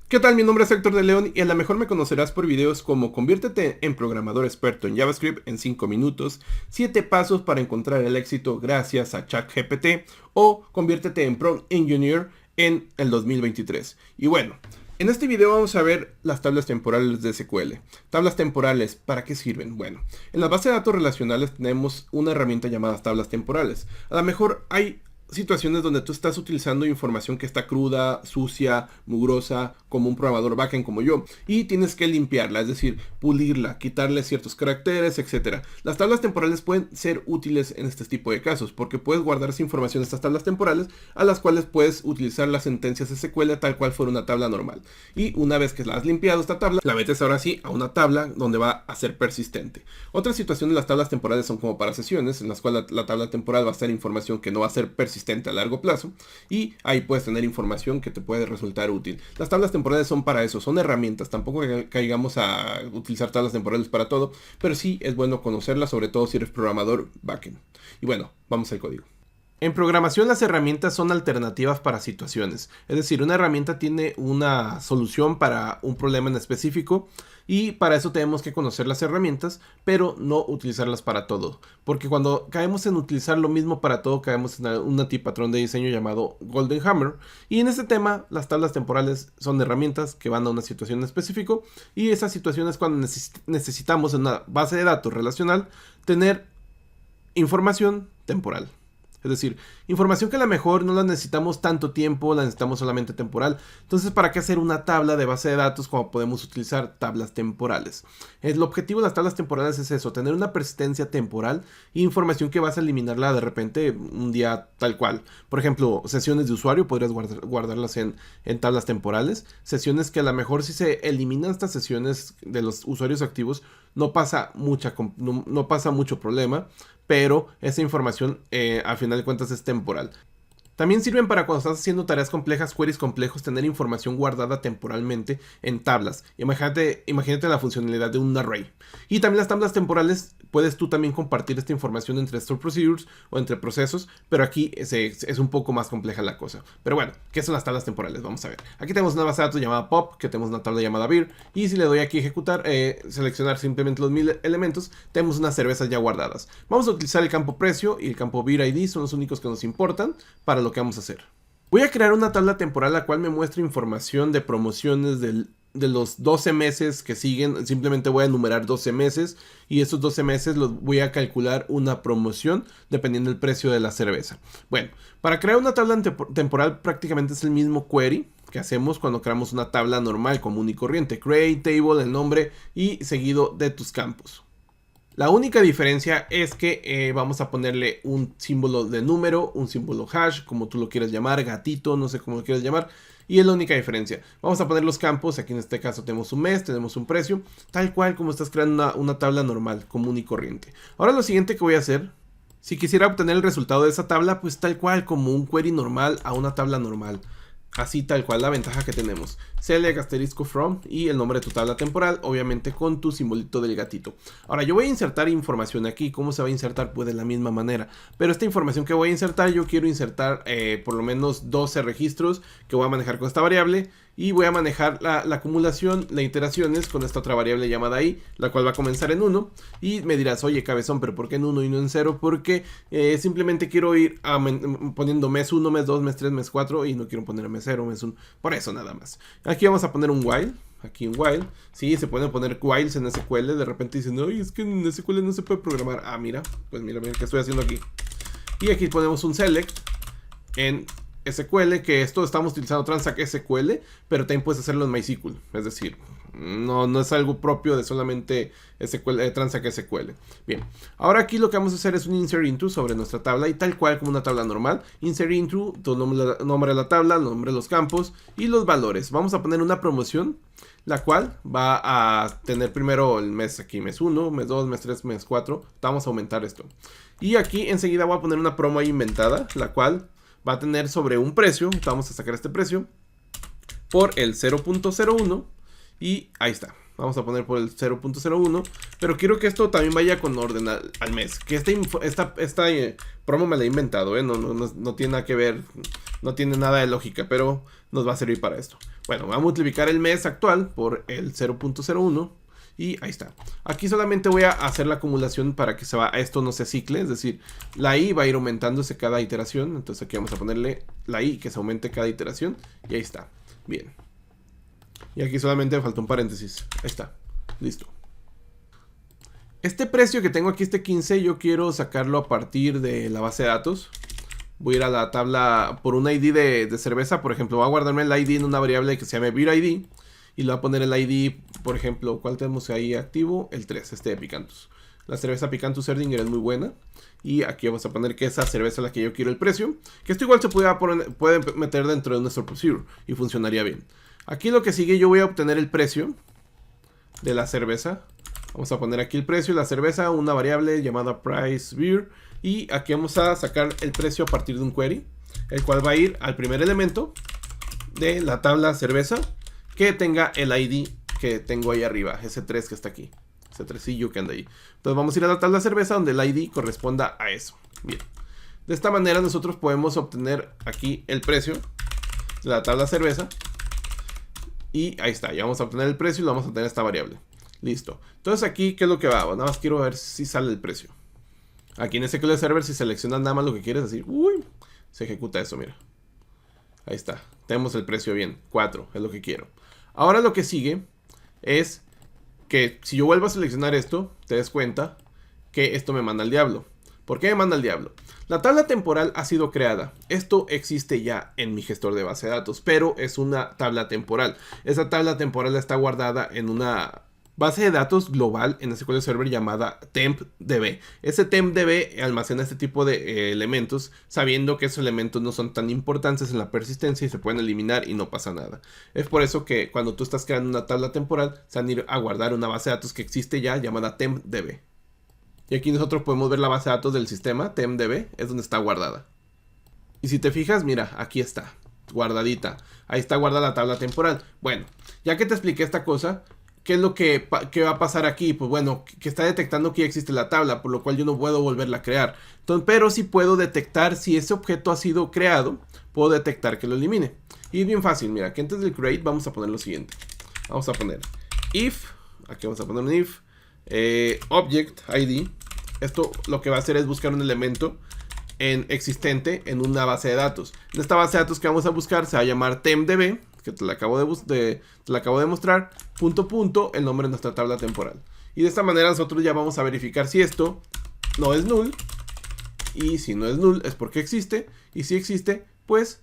¿Qué tal? Mi nombre es Héctor de León y a lo mejor me conocerás por videos como Conviértete en programador experto en JavaScript en 5 minutos, 7 pasos para encontrar el éxito gracias a ChatGPT o Conviértete en Prompt Engineer en el 2023. Y bueno, en este video vamos a ver las tablas temporales de SQL. Tablas temporales, ¿para qué sirven? Bueno, en la base de datos relacionales tenemos una herramienta llamada tablas temporales. A lo mejor hay situaciones donde tú estás utilizando información que está cruda, sucia, mugrosa, como un programador backend como yo, y tienes que limpiarla, es decir, pulirla, quitarle ciertos caracteres, etcétera. Las tablas temporales pueden ser útiles en este tipo de casos, porque puedes guardar esa información en estas tablas temporales, a las cuales puedes utilizar las sentencias SQL tal cual fuera una tabla normal. Y una vez que la has limpiado esta tabla, la metes ahora sí a una tabla donde va a ser persistente. Otra situación de las tablas temporales son como para sesiones, en las cuales la tabla temporal va a ser información que no va a ser persistente a largo plazo, y ahí puedes tener información que te puede resultar útil. Las tablas temporales son para eso, son herramientas, tampoco caigamos a utilizar tablas temporales para todo, pero sí es bueno conocerlas, sobre todo si eres programador backend. Y bueno, vamos al código. En programación las herramientas son alternativas para situaciones, es decir, una herramienta tiene una solución para un problema en específico y para eso tenemos que conocer las herramientas, pero no utilizarlas para todo, porque cuando caemos en utilizar lo mismo para todo caemos en un patrón de diseño llamado Golden Hammer, y en este tema las tablas temporales son herramientas que van a una situación en específico, y esa situación es cuando necesitamos en una base de datos relacional tener información temporal. Es decir, información que a lo mejor no la necesitamos tanto tiempo, la necesitamos solamente temporal. Entonces, ¿para qué hacer una tabla de base de datos como podemos utilizar tablas temporales? El objetivo de las tablas temporales es eso, tener una persistencia temporal e información que vas a eliminarla de repente un día tal cual. Por ejemplo, sesiones de usuario podrías guardarlas en tablas temporales. Sesiones que a lo mejor si se eliminan estas sesiones de los usuarios activos, no pasa mucho problema, pero esa información al final de cuentas es temporal. También sirven para cuando estás haciendo tareas complejas, queries complejos, tener información guardada temporalmente en tablas. Imagínate la funcionalidad de un array. Y también las tablas temporales, puedes tú también compartir esta información entre store procedures o entre procesos, pero aquí es un poco más compleja la cosa. Pero bueno, ¿qué son las tablas temporales? Vamos a ver. Aquí tenemos una base de datos llamada pop, que tenemos una tabla llamada vir, y si le doy aquí ejecutar, seleccionar simplemente los 1000 elementos, tenemos unas cervezas ya guardadas. Vamos a utilizar el campo precio y el campo vir ID, son los únicos que nos importan para lo que vamos a hacer. Voy a crear una tabla temporal la cual me muestra información de promociones de los 12 meses que siguen. Simplemente voy a enumerar 12 meses y estos 12 meses los voy a calcular una promoción dependiendo del precio de la cerveza. Bueno, para crear una tabla temporal prácticamente es el mismo query que hacemos cuando creamos una tabla normal, común y corriente. Create table, el nombre y seguido de tus campos. La única diferencia es que vamos a ponerle un símbolo de número, un símbolo hash, como tú lo quieras llamar, gatito, no sé cómo lo quieras llamar. Y es la única diferencia. Vamos a poner los campos, aquí en este caso tenemos un mes, tenemos un precio, tal cual como estás creando una tabla normal, común y corriente. Ahora lo siguiente que voy a hacer, si quisiera obtener el resultado de esa tabla, pues tal cual como un query normal a una tabla normal. Así tal cual la ventaja que tenemos. Select asterisco from y el nombre de tu tabla temporal, obviamente con tu simbolito del gatito. Ahora yo voy a insertar información aquí. ¿Cómo se va a insertar? Pues de la misma manera. Pero esta información que voy a insertar, yo quiero insertar por lo menos 12 registros que voy a manejar con esta variable. Y voy a manejar la acumulación, las iteraciones con esta otra variable llamada i, la cual va a comenzar en 1. Y me dirás, oye cabezón, pero ¿por qué en 1 y no en 0? Porque simplemente quiero ir poniendo mes 1, mes 2, mes 3, mes 4 y no quiero poner mes 0, mes 1. Por eso nada más. Aquí vamos a poner un while. Aquí un while. Sí, se pueden poner whiles en SQL. De repente dicen, oye, es que en SQL no se puede programar. Ah, mira. Pues mira qué estoy haciendo aquí. Y aquí ponemos un select en SQL, que esto estamos utilizando Transact SQL, pero también puedes hacerlo en MySQL. Es decir, no es algo propio de solamente Transact SQL. Bien, ahora aquí lo que vamos a hacer es un insert into sobre nuestra tabla y tal cual como una tabla normal. Insert into, tu nombre de la tabla, el nombre de los campos y los valores. Vamos a poner una promoción, la cual va a tener primero el mes aquí, mes 1, mes 2, mes 3, mes 4. Vamos a aumentar esto. Y aquí enseguida voy a poner una promo ahí inventada, la cual va a tener sobre un precio. Vamos a sacar este precio por el 0.01 y ahí está. Vamos a poner por el 0.01, pero quiero que esto también vaya con orden al mes. Que esta promo me la he inventado, no tiene nada que ver No tiene nada de lógica, pero nos va a servir para esto. Bueno, vamos a multiplicar el mes actual por el 0.01 y ahí está. Aquí solamente voy a hacer la acumulación para que esto no se cicle, es decir, la i va a ir aumentándose cada iteración. Entonces aquí vamos a ponerle la i que se aumente cada iteración y ahí está. Bien. Y aquí solamente me falta un paréntesis. Ahí está. Listo. Este precio que tengo aquí, este 15, yo quiero sacarlo a partir de la base de datos. Voy a ir a la tabla por un ID de cerveza. Por ejemplo, voy a guardarme el ID en una variable que se llame beer ID. Y le voy a poner el ID, por ejemplo, ¿cuál tenemos ahí activo? El 3, este de Picantus. La cerveza Picantus Erdinger es muy buena. Y aquí vamos a poner que esa cerveza es la que yo quiero el precio. Que esto igual se puede meter dentro de nuestro procedure y funcionaría bien. Aquí lo que sigue, yo voy a obtener el precio de la cerveza. Vamos a poner aquí el precio de la cerveza, una variable llamada price beer. Y aquí vamos a sacar el precio a partir de un query, el cual va a ir al primer elemento de la tabla cerveza que tenga el ID que tengo ahí arriba, ese 3 que está aquí, ese 3 que anda ahí. Entonces vamos a ir a la tabla cerveza donde el ID corresponda a eso. Bien, de esta manera nosotros podemos obtener aquí el precio de la tabla cerveza. Y ahí está, ya vamos a obtener el precio y lo vamos a tener esta variable. Listo. Entonces aquí, ¿qué es lo que va? Nada más quiero ver si sale el precio. Aquí en SQL Server, si seleccionas nada más lo que quieres decir, uy, se ejecuta eso, mira. Ahí está. Tenemos el precio bien. 4 es lo que quiero. Ahora lo que sigue es que si yo vuelvo a seleccionar esto, te des cuenta que esto me manda al diablo. ¿Por qué me manda al diablo? La tabla temporal ha sido creada. Esto existe ya en mi gestor de base de datos, pero es una tabla temporal. Esa tabla temporal está guardada en una base de datos global en SQL Server llamada tempdb. Ese tempdb almacena este tipo de elementos, sabiendo que esos elementos no son tan importantes en la persistencia y se pueden eliminar y no pasa nada. Es por eso que cuando tú estás creando una tabla temporal, se van a ir a guardar una base de datos que existe ya llamada tempdb. Y aquí nosotros podemos ver la base de datos del sistema, tempdb, es donde está guardada. Y si te fijas, mira, aquí está, guardadita. Ahí está guardada la tabla temporal. Bueno, ya que te expliqué esta cosa, ¿qué es lo que va a pasar aquí? Pues bueno, que está detectando que ya existe la tabla, por lo cual yo no puedo volverla a crear. Entonces, pero sí puedo detectar si ese objeto ha sido creado, puedo detectar que lo elimine. Y es bien fácil, mira, que antes del create vamos a poner lo siguiente. Vamos a poner if, aquí vamos a poner un if, object ID. Esto lo que va a hacer es buscar un elemento existente en una base de datos. En esta base de datos que vamos a buscar se va a llamar tempdb, que te la acabo de mostrar, el nombre de nuestra tabla temporal. Y de esta manera nosotros ya vamos a verificar si esto no es null. Y si no es null es porque existe. Y si existe, pues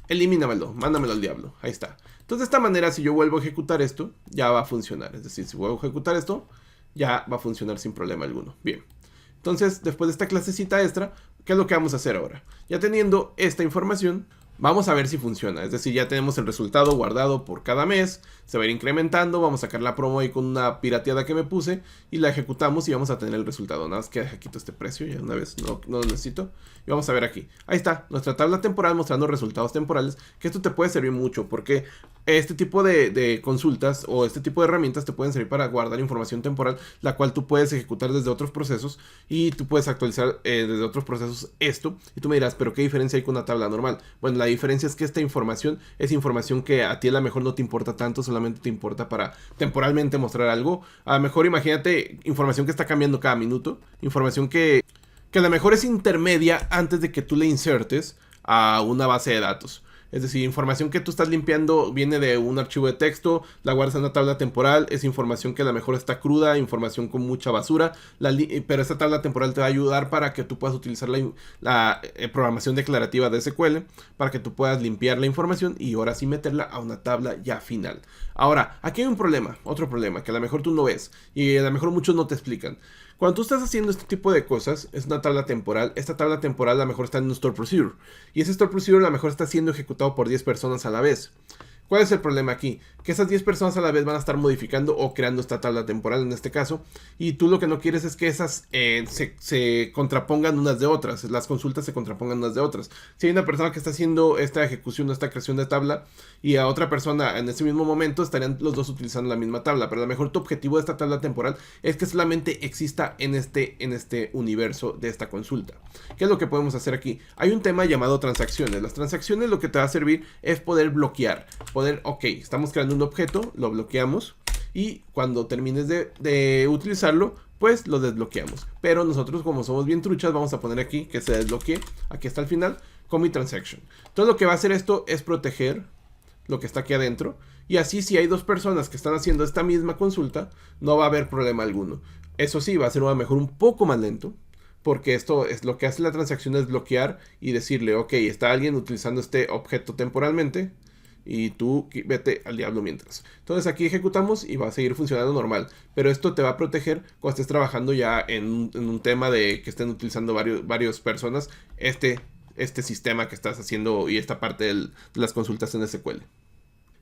elimínamelo, mándamelo al diablo. Ahí está. Entonces de esta manera, si yo vuelvo a ejecutar esto, ya va a funcionar. Es decir, si vuelvo a ejecutar esto, ya va a funcionar sin problema alguno. Bien. Entonces, después de esta clasecita extra, ¿qué es lo que vamos a hacer ahora? Ya teniendo esta información, vamos a ver si funciona. Es decir, ya tenemos el resultado guardado por cada mes. Se va a ir incrementando. Vamos a sacar la promo ahí con una pirateada que me puse. Y la ejecutamos y vamos a tener el resultado. Nada más que quito este precio ya una vez. No lo necesito. Y vamos a ver aquí. Ahí está. Nuestra tabla temporal mostrando resultados temporales. Que esto te puede servir mucho. Porque este tipo de consultas o este tipo de herramientas te pueden servir para guardar información temporal. La cual tú puedes ejecutar desde otros procesos. Y tú puedes actualizar desde otros procesos esto. Y tú me dirás, ¿pero qué diferencia hay con una tabla normal? Bueno, la diferencia es que esta información es información que a ti a lo mejor no te importa tanto, solamente te importa para temporalmente mostrar algo. A lo mejor imagínate información que está cambiando cada minuto, información que a lo mejor es intermedia antes de que tú le insertes a una base de datos. Es decir, información que tú estás limpiando viene de un archivo de texto, la guardas en una tabla temporal, es información que a lo mejor está cruda, información con mucha basura, pero esta tabla temporal te va a ayudar para que tú puedas utilizar la programación declarativa de SQL, para que tú puedas limpiar la información y ahora sí meterla a una tabla ya final. Ahora, aquí hay un problema, otro problema, que a lo mejor tú no ves y a lo mejor muchos no te explican. Cuando tú estás haciendo este tipo de cosas, es una tabla temporal. Esta tabla temporal a lo mejor está en un store procedure. Y ese store procedure a lo mejor está siendo ejecutado por 10 personas a la vez. ¿Cuál es el problema aquí? Que esas 10 personas a la vez van a estar modificando o creando esta tabla temporal en este caso, y tú lo que no quieres es que esas se contrapongan unas de otras, las consultas se contrapongan unas de otras. Si hay una persona que está haciendo esta ejecución o esta creación de tabla y a otra persona en ese mismo momento, estarían los dos utilizando la misma tabla, pero a lo mejor tu objetivo de esta tabla temporal es que solamente exista en este universo de esta consulta. ¿Qué es lo que podemos hacer aquí? Hay un tema llamado transacciones. Las transacciones lo que te va a servir es poder bloquear. Ok, estamos creando un objeto, lo bloqueamos y cuando termines de utilizarlo, pues lo desbloqueamos. Pero nosotros, como somos bien truchas, vamos a poner aquí que se desbloquee, aquí está al final, commit transaction. Todo lo que va a hacer esto es proteger lo que está aquí adentro, y así si hay dos personas que están haciendo esta misma consulta, no va a haber problema alguno. Eso sí, va a ser a lo mejor un poco más lento, porque esto es lo que hace la transacción, es bloquear y decirle, ok, está alguien utilizando este objeto temporalmente, y tú vete al diablo mientras. Entonces aquí ejecutamos y va a seguir funcionando normal. Pero esto te va a proteger cuando estés trabajando ya en un tema de que estén utilizando varias personas este sistema que estás haciendo y esta parte de las consultas en SQL.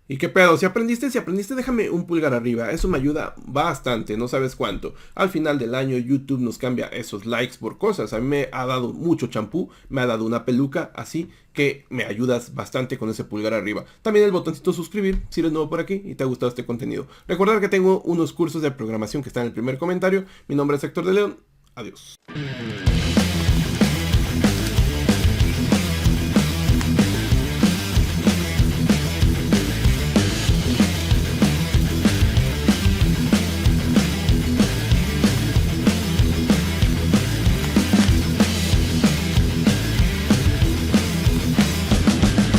¿Y qué pedo? Si aprendiste, déjame un pulgar arriba. Eso me ayuda bastante, no sabes cuánto. Al final del año YouTube nos cambia esos likes por cosas. A mí me ha dado mucho champú, me ha dado una peluca, así que me ayudas bastante con ese pulgar arriba. También el botoncito suscribir si eres nuevo por aquí y te ha gustado este contenido. Recordar que tengo unos cursos de programación que están en el primer comentario. Mi nombre es Héctor de León. Adiós.